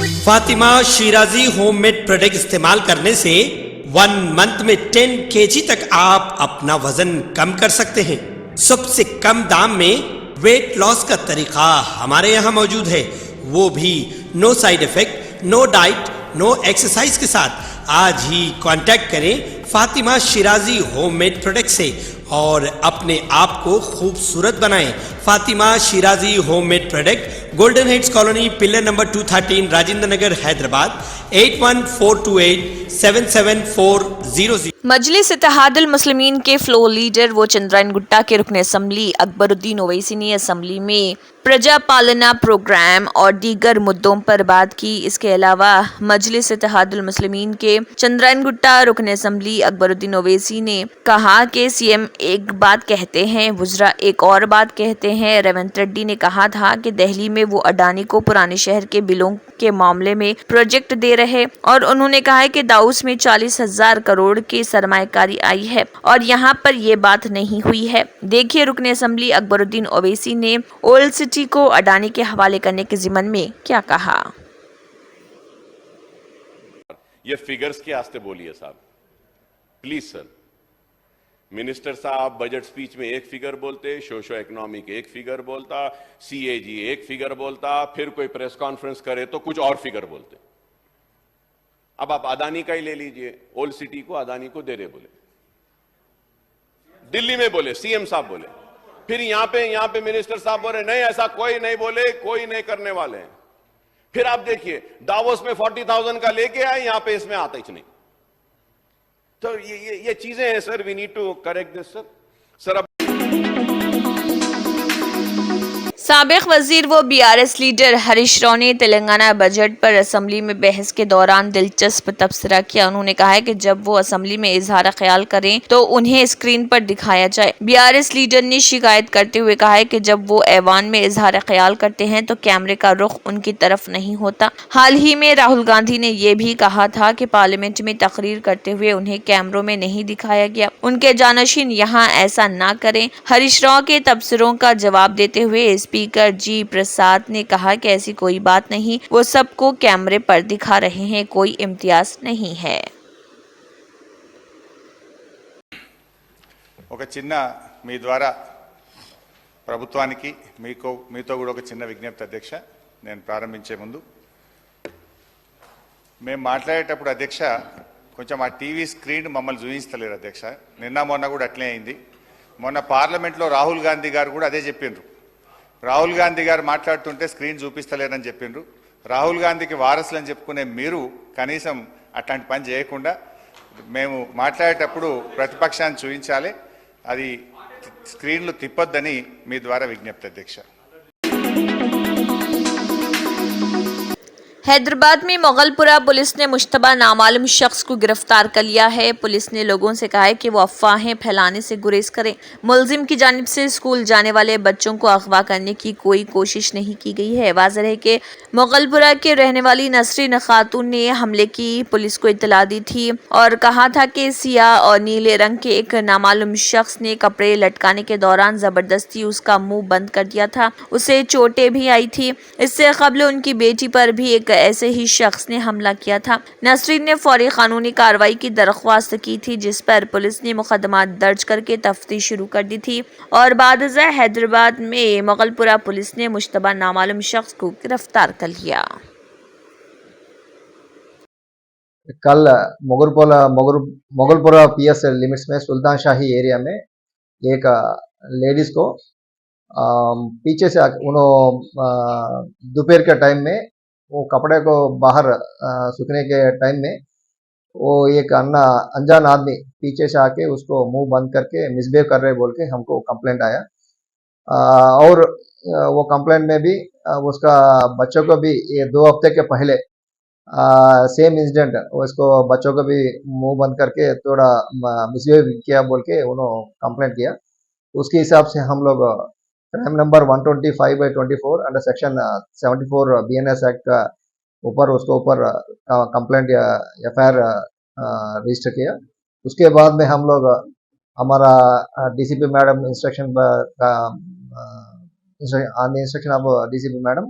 Fatima Shirazi homemade product इस्तेमाल करने से 1 मंथ में 10 kg तक आप अपना वजन कम कर सकते हैं। सबसे कम दाम में वेट लॉस का तरीका हमारे यहाँ मौजूद है, वो भी no side effect, no diet, no exercise के साथ। आज ही कांटेक्ट करें फातिमा शिराजी होममेड प्रोडक्ट से और अपने आप को खूबसूरत बनाएं। Fatima Shirazi homemade product, golden heads colony, pillar number 213, Rajendra Nagar, Hyderabad 8142877400। Majlis Ittehadul Muslimeen के फ्लोर लीडर व चंद्रायन गुट्टा के रुकन असम्बली अकबरुद्दीन ओवैसी ने असम्बली में प्रजा पालना प्रोग्राम और दीगर मुद्दों पर बात की। इसके अलावा मजलिस इत्तेहादुल मुस्लिमीन के चंद्रायन गुट्टा रुकन असम्बली अकबरुद्दीन ओवैसी ने कहा कि सीएम एक बात कहते हैं, वुज़रा एक और बात कहते हैं। रेवंत रेड्डी ने कहा था कि दिल्ली में वो अडानी को पुराने शहर के बिलों के मामले में प्रोजेक्ट दे रहे और उन्होंने कहा है कि दाऊस में 40,000 करोड़ की सरमायाकारी आई है और यहाँ पर ये बात नहीं हुई है। देखिए रुकन असम्बली अकबरुद्दीन ओवैसी ने ओल्ड सिटी को अडानी के हवाले करने के ज़िमन में क्या कहा। ये फिगर्स के आस्ते बोलिए साहब, प्लीज सर। मिनिस्टर साहब बजट स्पीच में एक फिगर बोलते, सोशो इकोनॉमिक एक फिगर बोलता, सीएजी एक फिगर बोलता, फिर कोई प्रेस कॉन्फ्रेंस करे तो कुछ और फिगर बोलते। अब आप अदानी का ही ले लीजिए, ओल्ड सिटी को अदानी को दे रहे बोले, दिल्ली में बोले, सीएम साहब बोले, फिर यहां पे मिनिस्टर साहब बोले नहीं ऐसा कोई नहीं बोले, कोई नहीं करने वाले हैं। फिर आप देखिए दावोस में 40,000 का लेके आए, यहां पे इसमें आता ही नहीं। तो ये चीजें हैं sir, we need to correct this sir. अब साबिक वजीर व बीआरएस लीडर हरीश राव ने तेलंगाना बजट पर असम्बली में बहस के दौरान दिलचस्प तबसरा किया। उन्होंने कहा है कि जब वो असम्बली में इजहार ख्याल करें तो उन्हें स्क्रीन पर दिखाया जाए। बीआरएस लीडर ने शिकायत करते हुए कहा है कि जब वो ऐवान में इजहार ख्याल करते हैं तो कैमरे का रुख उनकी तरफ नहीं होता। हाल ही में राहुल गांधी ने यह भी कहा था कि पार्लियामेंट में तकरीर करते हुए उन्हें कैमरों में नहीं दिखाया गया। उनके जानशीन यहाँ ऐसा ना करें। हरीश राव के तबसरों का जवाब देते हुए स्पीकर जी प्रसाद ने कहा कि ऐसी कोई बात नहीं, वो सबको कैमरे पर दिखा रहे हैं, कोई इम्तियाज नहीं है। ఒక చిన్న మీ ద్వారా ప్రభుత్వానికి మీతో కూడా ఒక చిన్న విజ్ఞప్తి అధ్యక్ష, నేను ప్రారంభించే ముందు మేము మాట్లాడేటప్పుడు అధ్యక్ష కొంచెం ఆ టీవీ స్క్రీన్ మమ్మల్ని చూపించలేరు అధ్యక్ష. నిన్న మొన్న కూడా అట్లే అయింది. మొన్న పార్లమెంట్లో రాహుల్ గాంధీ గారు కూడా అదే చెప్పిండ్రు. రాహుల్ గాంధీ గారు మాట్లాడుతుంటే స్క్రీన్ చూపిస్తలేరని చెప్పిండ్రు. రాహుల్ గాంధీకి వారసులని చెప్పుకునే మీరు కనీసం అట్లాంటి పని చేయకుండా మేము మాట్లాడేటప్పుడు ప్రతిపక్షాన్ని చూపించాలి, అది స్క్రీన్లు తిప్పొద్దని మీ ద్వారా విజ్ఞప్తి అధ్యక్ష. हैदराबाद में मोगलपुरा पुलिस ने मुश्तबा नामालूम शख्स को गिरफ्तार कर लिया है। पुलिस ने लोगों से कहा है कि वो अफवाहें फैलाने से गुरेज करें। मुलजिम की जानिब से स्कूल जाने वाले बच्चों को अगवा करने की कोई कोशिश नहीं की गई है। वाज़ेह है कि मोगलपुरा के रहने वाली नसरीन खातून ने हमले की पुलिस को इत्तला दी थी और कहा था कि सियाह और नीले रंग के एक नामालूम शख्स ने कपड़े लटकाने के दौरान ज़बरदस्ती उसका मुंह बंद कर दिया था। उसे चोटें भी आई थी। इससे कबल उनकी बेटी पर भी एक ऐसे ही शख्स ने हमला किया था। नसरीन ने फौरी कानूनी कार्रवाई की दरख्वास्त की थी, जिस पर पुलिस ने मुकदमा दर्ज करके तफ्तीश शुरू कर दी थी और बादशाह हैदराबाद में मोगलपुरा पुलिस ने मुश्तबा नामालूम शख्स को गिरफ्तार कर लिया। कल मोगलपुरा पीएस लिमिट्स में सुल्तान शाही एरिया में एक लेडीज को पीछे से दोपहर के टाइम में वो कपड़े को बाहर सूखने के टाइम में वो एक अनजान आदमी पीछे से आके उसको मुंह बंद करके मिसबिहेव कर रहे बोल के हमको कंप्लेंट आया। और वो कंप्लेंट में भी उसका बच्चों को भी ये 2 हफ्ते के पहले सेम इंसिडेंट उसको बच्चों को भी मुंह बंद करके थोड़ा मिसबिहेव किया बोल के उन्होंने कंप्लेंट किया। उसके हिसाब से हम लोग crime number 125/24 under section 74 BNS act का ऊपर उसको ऊपर कंप्लेंट या FIR रजिस्टर किया। उसके बाद में हम लोग हमारा DCP madam instruction on the instruction of DCP madam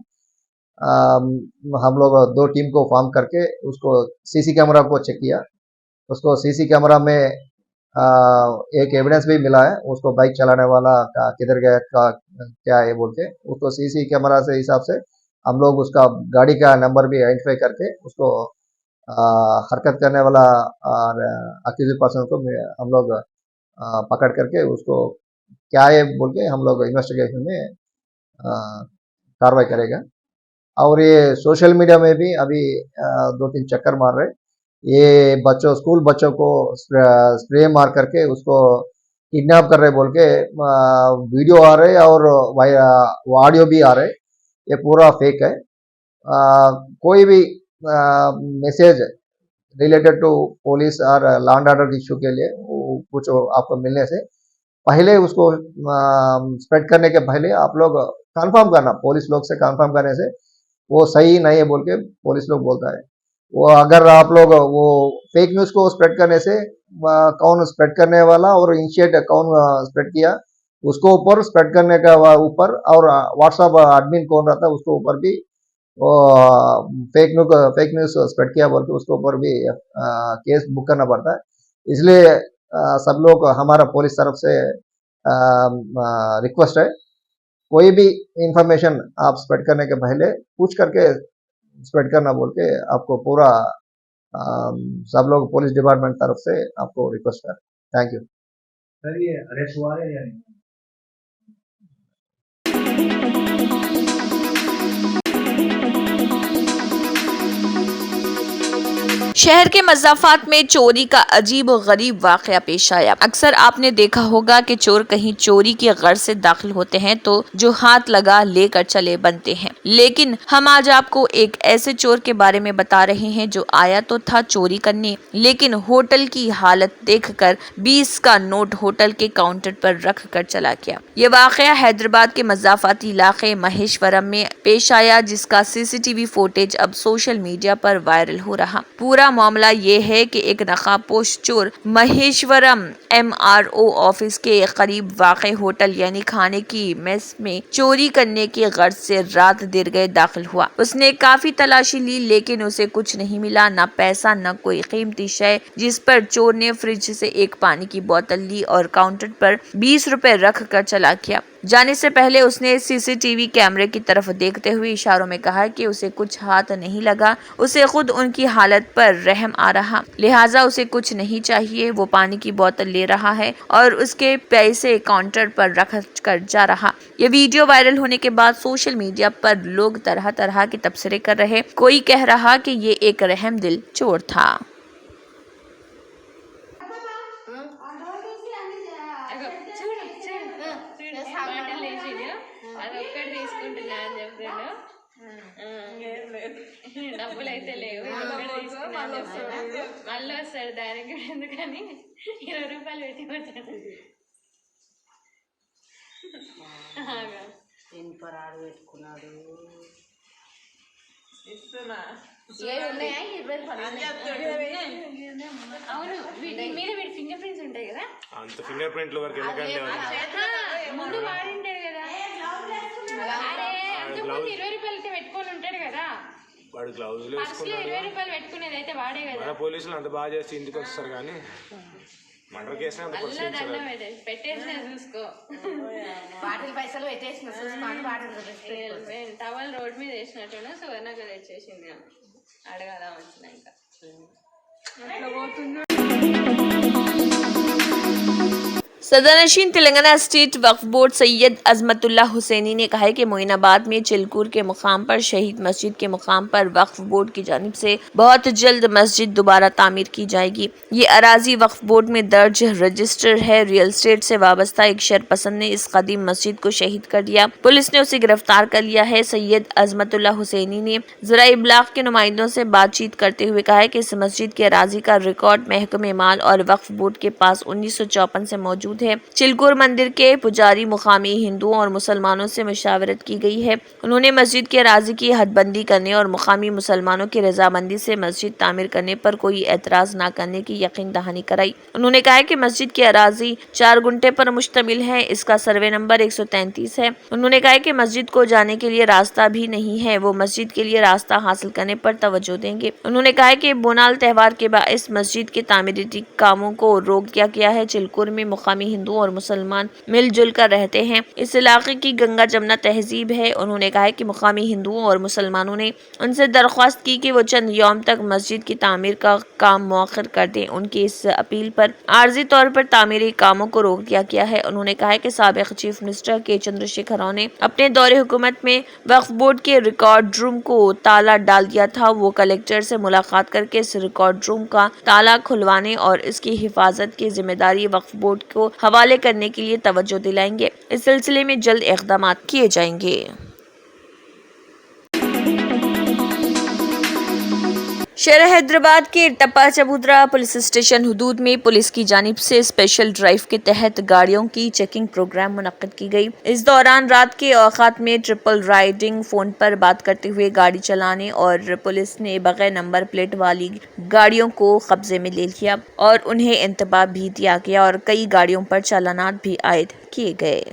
हम लोग 2 टीम को फॉर्म करके उसको सीसी कैमरा को चेक किया। उसको सीसी कैमरा में एक एविडेंस भी मिला है, उसको बाइक चलाने वाला का किधर गया का क्या है बोल के, उसको सीसी कैमरा से हिसाब से हम लोग उसका गाड़ी का नंबर भी आइडेंटिफाई करके उसको हरकत करने वाला और अक्यूज पर्सन को हम लोग पकड़ करके उसको क्या है बोल के हम लोग इन्वेस्टिगेशन में कार्रवाई करेगा। और ये सोशल मीडिया में भी अभी 2-3 चक्कर मार रहे, ये बच्चों स्कूल बच्चों को स्प्रे मार करके उसको किडनैप कर रहे बोल के वीडियो आ रहे और ऑडियो भी आ रहे, ये पूरा फेक है। कोई भी मैसेज रिलेटेड टू पुलिस और लॉ एंड ऑर्डर इश्यू के लिए कुछ आपको मिलने से पहले उसको स्प्रेड करने के पहले आप लोग कंफर्म करना, पुलिस लोग से कंफर्म करने से वो सही नहीं है बोल के पुलिस लोग बोलता है। वो अगर आप लोग वो फेक न्यूज़ को स्प्रेड करने से कौन स्प्रेड करने वाला और इनिशिएट कौन स्प्रेड किया उसको ऊपर स्प्रेड करने का ऊपर और व्हाट्सएप एडमिन कौन रहता है उसको ऊपर भी वो फेक न्यूज़ स्प्रेड किया बोल के उसके ऊपर भी केस बुक करना पड़ता है। इसलिए सब लोग हमारा पुलिस तरफ से रिक्वेस्ट है, कोई भी इंफॉर्मेशन आप स्प्रेड करने के पहले पूछ करके स्प्रेड करना बोल के आपको पूरा सब लोग पुलिस डिपार्टमेंट तरफ से आपको रिक्वेस्ट है। Thank you. सर ये अरेस्ट हुआ है या नहीं? शहर के मज़ाफ़ात में चोरी का अजीब और गरीब वाक़या पेश आया। अक्सर आपने देखा होगा कि चोर कहीं चोरी की गर्ज से दाखिल होते हैं तो जो हाथ लगा लेकर चले बनते हैं, लेकिन हम आज आपको एक ऐसे चोर के बारे में बता रहे हैं जो आया तो था चोरी करने, लेकिन होटल की हालत देखकर 20 का नोट होटल के काउंटर पर रख कर चला गया। ये वाक़या हैदराबाद के मज़ाफ़ाती इलाके महेश्वरम में पेश आया, जिसका CCTV फुटेज अब सोशल मीडिया पर वायरल हो रहा। पूरा मामला ये है कि एक नकाबपोश चोर महेश्वरम MRO ऑफिस के करीब वाक़े होटल यानी खाने की मेस में चोरी करने की गर्ज से रात देर गए दाखिल हुआ। उसने काफी तलाशी ली लेकिन उसे कुछ नहीं मिला, न पैसा न कोई कीमती शय, जिस पर चोर ने फ्रिज से एक पानी की बोतल ली और काउंटर पर 20 रुपए रख कर चला गया। जाने से पहले उसने CCTV कैमरे की तरफ देखते हुए इशारों में कहा कि उसे कुछ हाथ नहीं लगा, उसे खुद उनकी हालत पर रहम आ रहा, लिहाजा उसे कुछ नहीं चाहिए। वो पानी की बोतल ले रहा है और उसके पैसे काउंटर पर रख कर जा रहा। ये वीडियो वायरल होने के बाद सोशल मीडिया पर लोग तरह तरह के तबसरे कर रहे। कोई कह रहा कि ये एक रहमदिल चोर था। డబ్బులు అయితే లేవు మళ్ళీ వస్తాడు దానికి ఎందుకని 20 రూపాయలు పెట్టి వచ్చాడు ఇన్పరాడు పెట్టుకున్నాడు అవును వీటి మీద వీడి ఫింగర్ ప్రింట్స్ ఉంటాయి కదా, అంత ఫింగర్ ప్రింట్ల వరకు ముందు వాడింటాడు కదా, అరే అంతకుముందు 20 రూపాయలు పెట్టుకొని ఉంటాడు కదా, వాడు గ్లౌజులు పర్సులో 20 రూపాయలు పెట్టుకునేది అయితే వాడే కదా. మన పోలీసులు అంత బాగా చేసి ఇంటికి వస్తారు కానీ మర్డర్ కేసు అంత పెట్టేసిన చూసుకో, వాటికి పైసలు పెట్టేసిన చూసుకోండి, వాటికి టవల్ రోడ్ మీద వేసినట్టున్నా సువర్ణకు తెచ్చేసింది, అడగాల వచ్చినాక सदरनशीन तेलंगाना स्टेट वक्फ बोर्ड सैयद अजमतुल्लाह हुसैनी ने कहा है कि मोइनाबाद में चिलकूर के मुकाम पर शहीद मस्जिद के मुकाम पर वक्फ बोर्ड की जानिब से बहुत जल्द मस्जिद दोबारा तामीर की जाएगी। ये अराजी वक्फ बोर्ड में दर्ज रजिस्टर है। रियल स्टेट से वाबस्ता एक शरपसंद ने इस कदीम मस्जिद को शहीद कर दिया। पुलिस ने उसे गिरफ्तार कर लिया है। सैयद अजमतुल्लाह हुसैनी ने ज़रा इब्लाग के नुमाइंदों से बातचीत करते हुए कहा है कि इस मस्जिद के अराजी का रिकॉर्ड महकमे माल और वक्फ बोर्ड के पास 1954 से मौजूद मौजूद है। चिलकुर मंदिर के पुजारी मुकामी हिंदुओं और मुसलमानों से मुशावरत की गई है। उन्होंने मस्जिद के अराजी की हदबंदी करने और मुकामी मुसलमानों की रजामंदी से मस्जिद तामीर करने पर कोई एतराज न करने की यकीन दहानी कराई। उन्होंने कहा कि मस्जिद की अराजी 4 गुंठे पर मुश्तमिल है। इसका सर्वे नंबर 133 है। उन्होंने कहा कि मस्जिद को जाने के लिए रास्ता भी नहीं है। वो मस्जिद के लिए रास्ता हासिल करने पर तवज्जो देंगे। उन्होंने कहा कि बोनाल त्यौहार के बाइस मस्जिद के तामीरी कामों को रोक दिया गया है। चिलकुर में मुकामी हिंदू और मुसलमान मिलजुल कर रहते हैं। इस इलाके की गंगा जमुना तहजीब है। उन्होंने कहा कि मुकामी हिंदुओं और मुसलमानों ने उनसे दरख्वास्त की कि वो चंद यौम तक मस्जिद की तामीर का काम मौखर कर दें। उनकी इस अपील पर आर्जी तौर पर तामीरी कामों को रोक दिया गया है। उन्होंने कहा कि साबिक चीफ मिनिस्टर के चंद्रशेखर राव ने अपने दौरे हुकूमत में वक्फ बोर्ड के रिकॉर्ड रूम को ताला डाल दिया था। वो कलेक्टर से मुलाकात करके इस रिकॉर्ड रूम का ताला खुलवाने और इसकी हिफाजत की जिम्मेदारी वक्फ बोर्ड को हवाले करने के लिए तवज्जो दिलाएंगे। इस सिलसिले में जल्द इक़दाम किए जाएंगे। शहर हैदराबाद के टप्पा चबूतरा पुलिस स्टेशन हुदूद में पुलिस की जानिब से स्पेशल ड्राइव के तहत गाड़ियों की चेकिंग प्रोग्राम मुनक्किद की गई। इस दौरान रात के औकात में ट्रिपल राइडिंग, फोन पर बात करते हुए गाड़ी चलाने और पुलिस ने बगैर नंबर प्लेट वाली गाड़ियों को कब्जे में ले लिया और उन्हें इंतबाह भी दिया गया और कई गाड़ियों पर चालानात भी आयद किए गए।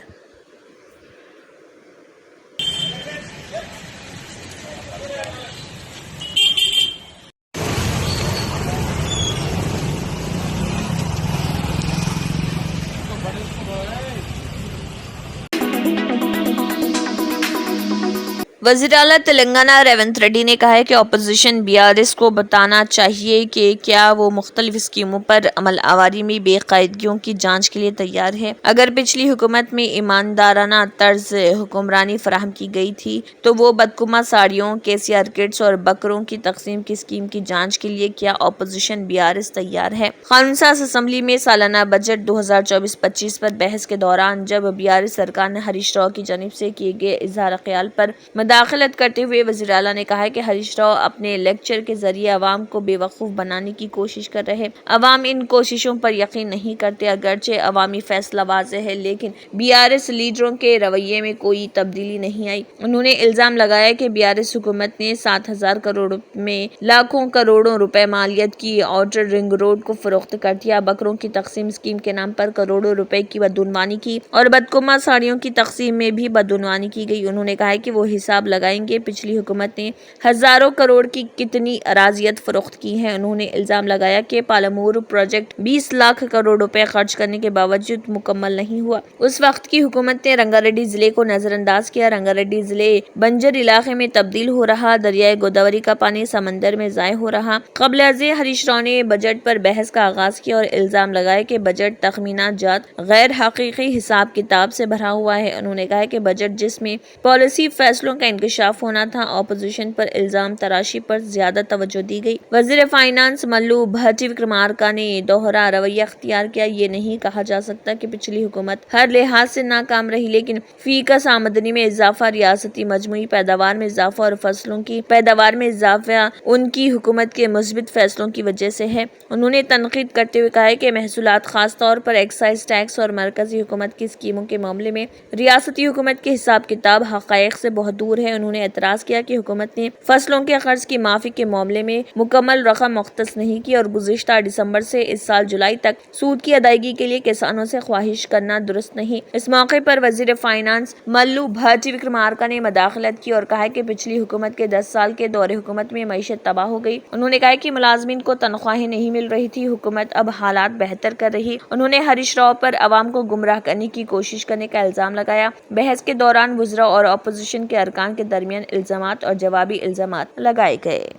वज़ीर आला तेलंगाना रेवंत रेड्डी ने कहा है कि अपोजिशन बीआरएस को बताना चाहिए कि क्या वो मुख्तलिफ स्कीमों पर अमल आवारी में बेकायदगियों की जांच के लिए तैयार है। अगर पिछली हुकूमत में ईमानदाराना तर्ज हुक्मरानी फराहम की गई थी तो वो बदकुमा साड़ियों, केसीआर किट्स और बकरों की तकसीम की स्कीम की जाँच के लिए क्या अपोजिशन बीआरएस तैयार है। कानून साज असम्बली में सालाना बजट 2024-25 पर बहस के दौरान जब बीआरएस सरकार ने हरीश राव की जानिब से किए गए इजहार ख्याल पर दाखिलत करते हुए वज़ीर आला ने कहा कि हरीश राव अपने लेक्चर के जरिए अवाम को बेवकूफ़ बनाने की कोशिश कर रहे। अवाम इन कोशिशों पर यकीन नहीं करते। अगरचे अवामी फैसला वाज़ेह है लेकिन बीआरएस लीडरों के रवैये में कोई तब्दीली नहीं आई। उन्होंने इल्ज़ाम लगाया कि बीआरएस हुकूमत ने 7,000 करोड़ में लाखों करोड़ों रुपए मालियत की आउटर रिंग रोड को फरोख्त कर दिया। बकरों की तकसीम स्कीम के नाम पर करोड़ों रुपए की बदउनवानी की और बदकुमा साड़ियों की तकसीम में भी बदउनवानी की गई। उन्होंने कहा कि वो हिसाब लगाएंगे पिछली हुकूमत ने हजारों करोड़ की कितनी अराजियत फरोख्त की है। उन्होंने इल्जाम लगाया कि पालमूर प्रोजेक्ट 20 लाख करोड़ रुपए खर्च करने के बावजूद मुकम्मल नहीं हुआ। उस वक्त की हुकूमत ने रंगारेड्डी जिले को नजरअंदाज किया। रंगारेड्डी जिले बंजर इलाके में तब्दील हो रहा। दरियाए गोदावरी का पानी समंदर में जाय हो रहा। क़ब्ल-ए-ज़े हरीश राव ने बजट पर बहस का आगाज किया और इल्जाम लगाया कि बजट तखमीना जात गैर हकीकी हिसाब किताब से भरा हुआ है। उन्होंने कहा कि बजट जिसमें पॉलिसी फैसलों का इंकशाफ होना था, अपोजिशन पर इल्जाम तराशी पर ज्यादा तवज्जो दी गई। वजीर फाइनेंस मल्लू भट्टी विक्रमार्का ने दोहरा रवैया अख्तियार किया। ये नहीं कहा जा सकता कि पिछली हुकूमत हर लिहाज से नाकाम रही, लेकिन फीकस आमदनी में इजाफा, रियासती मजमूई पैदावार में इजाफा और फसलों की पैदावार में इजाफा उनकी हुकूमत के मुस्बित फैसलों की वजह से है। उन्होंने तनकीद करते हुए कहा कि महसूलात खास तौर पर एक्साइज टैक्स और मरकजी हुकूमत की स्कीमों के मामले में रियासती हुकूमत के हिसाब किताब हक़ाइक़ से बहुत दूर है। उन्होंने एतराज किया कि हुकूमत ने फसलों के कर्ज की माफी के मामले में मुकम्मल रकम मुख्तस नहीं की और गुज़िश्ता दिसंबर से इस साल जुलाई तक सूद की अदायगी के लिए किसानों से ख्वाहिश करना दुरुस्त नहीं। इस मौके पर वजीर फाइनेंस मल्लू भट्टी विक्रमार्का ने मदाखलत की और कहा कि पिछली हुकूमत के 10 साल के दौरे हुकूमत में मईशत तबाह हो गई। उन्होंने कहा कि मुलाजमीन को तनख्वाहें नहीं मिल रही थी, हुकूमत अब हालात बेहतर कर रही। उन्होंने हरीश राव पर अवाम को गुमराह करने की कोशिश करने का इल्जाम लगाया। बहस के दौरान वज़रा और अपोजिशन के अरकान के दरमियान इल्जामात और जवाबी इल्जामात लगाए गए।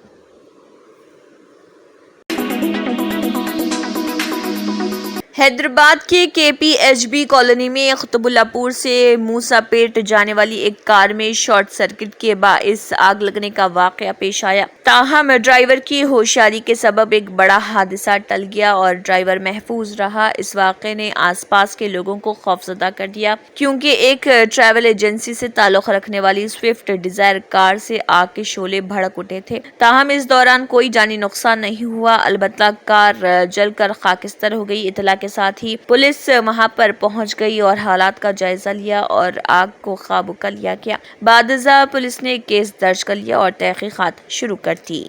हैदराबाद के KPHB कॉलोनी में कुतुबुल्लापुर से मूसापेट जाने वाली एक कार में शॉर्ट सर्किट के बाइस आग लगने का वाकया पेश आया। ताहम ड्राइवर की होशियारी के सबब एक बड़ा हादसा टल गया और ड्राइवर महफूज रहा। इस वाकये ने आसपास के लोगों को खौफजदा कर दिया क्योंकि एक ट्रैवल एजेंसी से ताल्लुक रखने वाली स्विफ्ट डिजायर कार से आग के शोले भड़क उठे थे। ताहम इस दौरान कोई जानी नुकसान नहीं हुआ, अलबत्ता कार जलकर खाकिस्तर हो गई। इतला के के साथ ही पुलिस वहां पर पहुंच गई और हालात का जायजा लिया और आग को काबू कर लिया गया। बादशाह पुलिस ने केस दर्ज कर लिया और तहकीकात शुरू कर दी।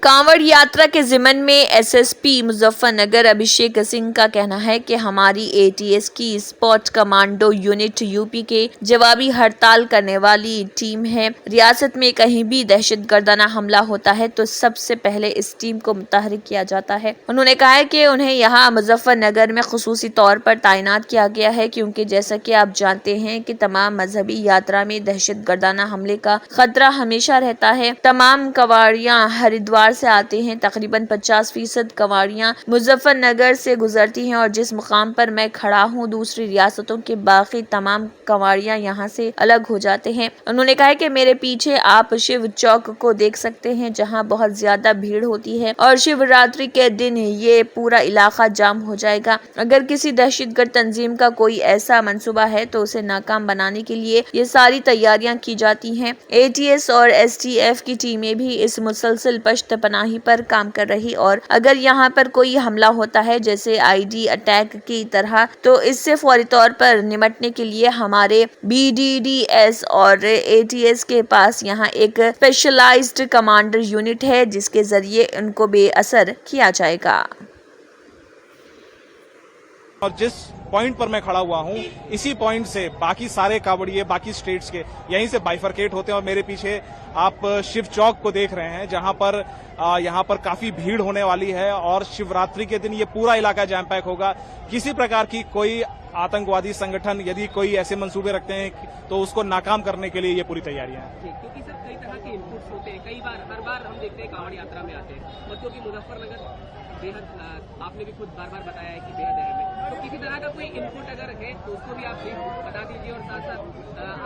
कांवड़ यात्रा के ज़िमन में एसएसपी मुजफ्फरनगर अभिषेक सिंह का कहना है कि हमारी एटीएस की स्पॉट कमांडो यूनिट यूपी के जवाबी हड़ताल करने वाली टीम है। रियासत में कहीं भी दहशतगर्दाना हमला होता है तो सबसे पहले इस टीम को मुतहरिक किया जाता है। उन्होंने कहा है कि उन्हें यहाँ मुजफ्फरनगर में खुसूसी तौर पर तैनात किया गया है क्योंकि जैसा कि आप जानते हैं कि तमाम मजहबी यात्रा में दहशतगर्दाना हमले का खतरा हमेशा रहता है। तमाम कवाड़ियाँ हरिद्वार से आते हैं। तकरीबन 50% कवाड़ियां मुजफ्फरनगर से गुजरती हैं और जिस मुकाम पर मैं खड़ा हूं दूसरी रियासतों के बाकी तमाम कवाड़ियां यहां से अलग हो जाते हैं। उन्होंने कहा कि मेरे पीछे आप शिव चौक को देख सकते हैं जहां बहुत ज्यादा भीड़ होती है और शिवरात्रि के दिन ये पूरा इलाका जाम हो जाएगा। अगर किसी दहशतगर्द तंजीम का कोई ऐसा मंसूबा है तो उसे नाकाम बनाने के लिए ये सारी तैयारियां की जाती हैं। एटीएस और एसटीएफ की टीमें भी इस मुसलसल पश्त पनाही पर काम कर रही और अगर यहाँ पर कोई हमला होता है जैसे आईडी अटैक की तरह तो इससे फौरी तौर पर निपटने के लिए हमारे बीडीडीएस और एटीएस के पास यहाँ एक स्पेशलाइज्ड कमांडर यूनिट है जिसके जरिए उनको बेअसर किया जाएगा। और जिस पॉइंट पर मैं खड़ा हुआ हूं इसी पॉइंट से बाकी सारे कावड़िए बाकी स्टेट्स के यहीं से बाइफरकेट होते हैं और मेरे पीछे आप शिव चौक को देख रहे हैं जहां पर यहाँ पर काफी भीड़ होने वाली है और शिवरात्रि के दिन ये पूरा इलाका जैम पैक होगा। किसी प्रकार की कोई आतंकवादी संगठन यदि कोई ऐसे मंसूबे रखते हैं तो उसको नाकाम करने के लिए ये पूरी तैयारियां हैं। क्योंकि सर कई तरह के इनपुट्स होते हैं, कई बार हर बार हम देखते हैं कांवड़ यात्रा में आते हैं और क्योंकि मुजफ्फरनगर बेहद आपने भी खुद बार बार बताया है कि बेहद अहम है, तो किसी तरह का कोई इनपुट अगर है तो उसको भी आप बता दीजिए और साथ साथ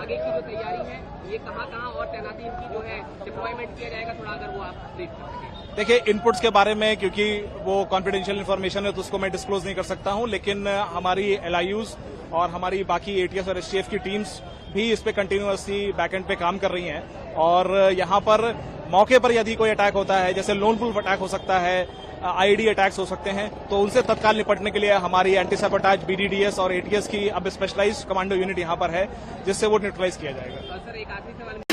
आगे की जो तैयारी है ये कहाँ और तैनाती इनकी जो है डिप्लॉयमेंट किया जाएगा, थोड़ा अगर वो आप ब्रीफ कर सकें। देखिए इनपुट्स के बारे में क्योंकि वो कॉन्फिडेंशियल इन्फॉर्मेशन है तो उसको मैं डिस्क्लोज नहीं कर सकता हूं, लेकिन हमारी एलआईयूज और हमारी बाकी एटीएस और एसटीएफ की टीम्स भी इस पे कंटिन्यूअसली बैकएंड पे काम कर रही हैं और यहाँ पर मौके पर यदि कोई अटैक होता है जैसे लोन वुल्फ अटैक हो सकता है, आईडी अटैक्स हो सकते हैं तो उनसे तत्काल निपटने के लिए हमारी एंटी सैबोटाज बीडीडीएस और एटीएस की अब स्पेशलाइज्ड कमांडो यूनिट यहाँ पर है जिससे वो न्यूट्रलाइज किया जाएगा। सर एक आखिरी सवाल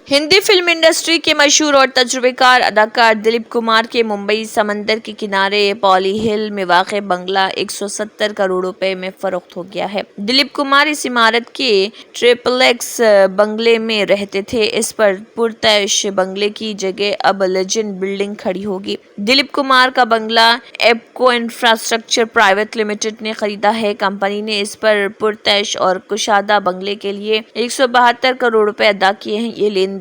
हिंदी फिल्म इंडस्ट्री के मशहूर और तजुर्बेकार अदाकार दिलीप कुमार के मुंबई समंदर के किनारे पॉली हिल में वाक़ बंगला 170 करोड़ रुपए में फरोख्त हो गया है। दिलीप कुमार इस इमारत के ट्रिपलेक्स बंगले में रहते थे। इस पर पुरतैश बंगले की जगह अब लेजेंड बिल्डिंग खड़ी होगी। दिलीप कुमार का बंगला एप्को इंफ्रास्ट्रक्चर प्राइवेट लिमिटेड ने खरीदा है। कंपनी ने इस पर पुरतैश और कुशादा बंगले के लिए 172 करोड़ रुपए अदा किए हैं। ये लेनदेन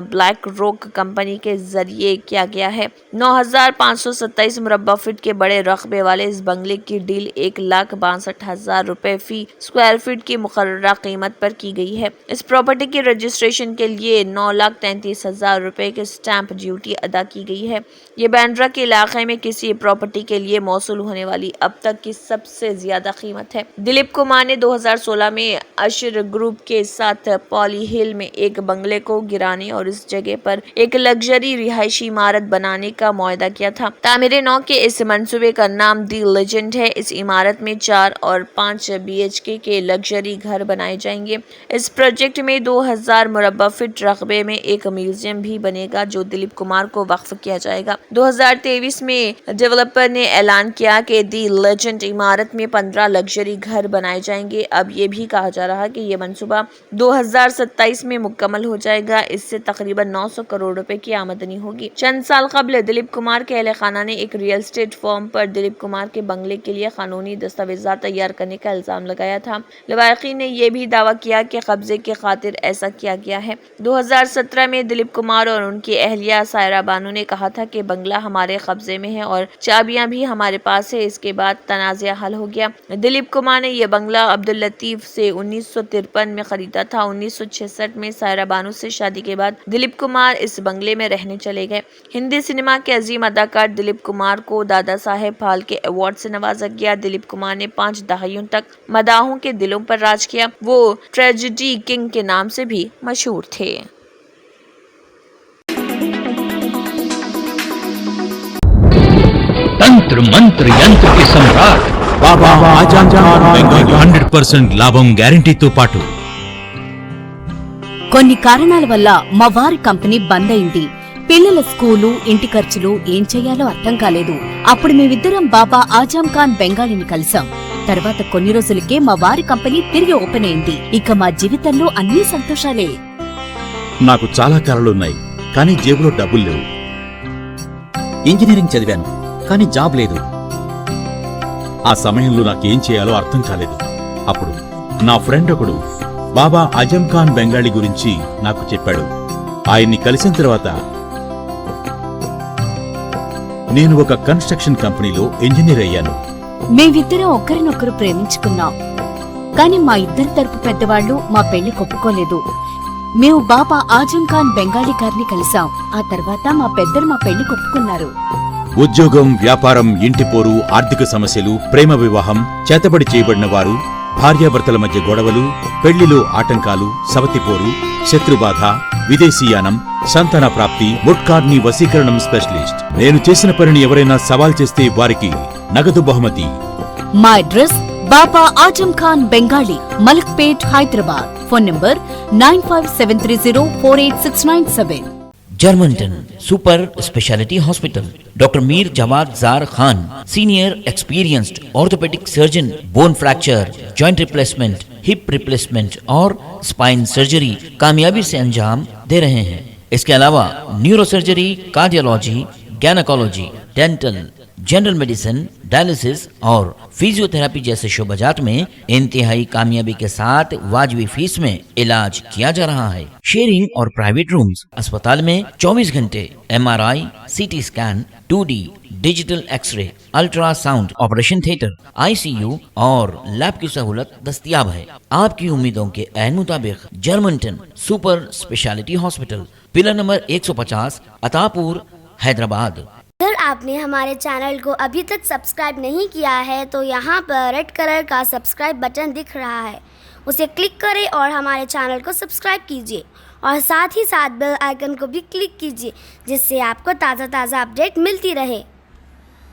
ब्लैक रॉक कंपनी के जरिए किया गया है। 9,527 मुरब्बा फीट के बड़े रकबे वाले इस बंगले की डील 1,62,000 रुपए फी स्क्वायर फीट की मुकर्ररा कीमत पर की गई है। इस प्रॉपर्टी की रजिस्ट्रेशन के लिए 9,33,000 रुपए की स्टैंप ड्यूटी अदा की गई है। ये बांद्रा के इलाके में किसी प्रॉपर्टी के लिए मौसूल होने वाली अब तक की सबसे ज्यादा कीमत है। दिलीप कुमार ने 2016 में अशर ग्रुप के साथ पॉली हिल में एक बंगले को गिराने और इस जगह पर एक लग्जरी रिहायशी इमारत बनाने का मुआहदा किया था। तामीर नौ के इस मंसूबे का नाम दी लेजेंड है। इस इमारत में 4 और 5 BHK के लग्जरी घर बनाए जाएंगे। इस प्रोजेक्ट में 2000 मुरब्बा फीट रकबे में एक म्यूजियम भी बनेगा जो दिलीप कुमार को वक्फ किया जाएगा। 2023 में डेवलपर ने ऐलान किया कि दी लेजेंड इमारत में 15 लग्जरी घर बनाए जाएंगे। अब ये भी कहा जा रहा है कि ये मंसूबा 2027 में मुकम्मल हो जाएगा। इससे तकरीबन 900 करोड़ रुपए की आमदनी होगी। चंद साल कबल दिलीप कुमार के अहले खाना ने एक रियल एस्टेट फर्म पर दिलीप कुमार के बंगले के लिए कानूनी दस्तावेजात तैयार करने का इल्जाम लगाया था। लवाहिकीन ने यह भी दावा किया कि कब्जे की खातिर ऐसा किया गया है। 2017 में दिलीप कुमार और उनकी अहलिया सायरा बानो ने कहा था कि बंगला हमारे कब्जे में है और चाबियां भी हमारे पास है। इसके बाद तनाज़ा हल हो गया। दिलीप कुमार ने यह बंगला अब्दुल लतीफ से 1953 में खरीदा था। 1966 में सायरा बानो से शादी के बाद दिलीप कुमार इस बंगले में रहने चले गए। हिंदी सिनेमा के अजीम अदाकार दिलीप कुमार को दादा साहेब फाल्के अवार्ड से नवाजा गया। दिलीप कुमार ने 5 दहाइयों तक मदाहों के दिलों पर राज किया। वो ट्रेजेडी किंग के नाम से भी मशहूर थे। तंत्र मंत्र यंत्र के सम्राट बाबा आजम खान बెంగాలీ 100% లాభం గ్యారెంటీతో పాటు. కొన్ని కారణాల వల్ల మా వారి కంపెనీ బంద్ అయింది. పిల్లల స్కూలు, ఇంటి ఖర్చులు ఏం చెయ్యాలో అర్థం కాలేదు. అప్పుడు మేమిద్దరం బాబా ఆజం ఖాన్ బెంగాలీని కలిసాం. తర్వాత కొన్ని రోజులకే మా వారి కంపెనీ తిరిగి ఓపెన్ అయింది. ఇక మా జీవితంలో అన్ని సంతోషాలే. నాకు చాలా కలలున్నాయి, కానీ జేబులో డబ్బులు లేవు. ఇంజనీరింగ్ చదివాను, కానీ జాబ్ లేదు. ఆ సమయంలో నాకేం చేయాలో అర్థం కాలేదు. అప్పుడు నా ఫ్రెండ్ ఒకడు బాబా ఆజం ఖాన్ బెంగాలీ గురించి నాకు చెప్పాడు. ఆయన్ని కలిసిన తర్వాత నేను ఒక కన్స్ట్రక్షన్ కంపెనీలో ఇంజనీర్ అయ్యాను. మేమిద్దరం ఒకరినొకరు ప్రేమించుకున్నాం. కాని మా ఇద్దరి తరపు పెద్దవాళ్లు మా పెళ్లి ఒప్పుకోలేదు. మేము బాబా ఆజం ఖాన్ బెంగాలీ గారిని కలిసాం. ఆ తర్వాత మా పెద్దలు మా పెళ్లి ఒప్పుకున్నారు. ఉద్యోగం, వ్యాపారం, ఇంటి పోరు, ఆర్థిక సమస్యలు, ప్రేమ వివాహం, చేతబడి చేయబడిన వారు, భార్యాభర్తల మధ్య గొడవలు, పెళ్లిలో ఆటంకాలు, సవతిపోరు, శత్రుబాధ, విదేశీయానం, సంతాన ప్రాప్తి, ముట్కార్ని వశీకరణం స్పెషలిస్ట్. నేను చేసిన పనిని ఎవరైనా సవాల్ చేస్తే వారికి నగదు బహుమతి. మా address Baba Azam Khan Bengali, Malakpet, Hyderabad. Phone number 9573048697. Germanten super speciality hospital, doctor Mir Jawad Zar Khan, senior experienced orthopaedic surgeon, bone fracture, joint replacement, hip replacement और स्पाइन सर्जरी कामयाबी से अंजाम दे रहे हैं. इसके अलावा neuro surgery, cardiology, gynaecology, dental, general medicine, dialysis और फिजियोथेरेपी जैसे शोबाजात में इंतहाई कामयाबी के साथ वाजबी फीस में इलाज किया जा रहा है. शेयरिंग और प्राइवेट रूम्स. अस्पताल में 24 घंटे MRI, CT scan, 2D digital x-ray, ultrasound, operation theatre, ICU और लैब की सहूलत दस्तयाब है. आपकी उम्मीदों के ऐन मुताबिक Germanten super speciality hospital, pillar number 150, Attapur, Hyderabad. अगर आपने हमारे चैनल को अभी तक सब्सक्राइब नहीं किया है तो यहाँ पर रेड कलर का सब्सक्राइब बटन दिख रहा है, उसे क्लिक करें और हमारे चैनल को सब्सक्राइब कीजिए और साथ ही साथ बेल आइकन को भी क्लिक कीजिए, जिससे आपको ताज़ा अपडेट मिलती रहे.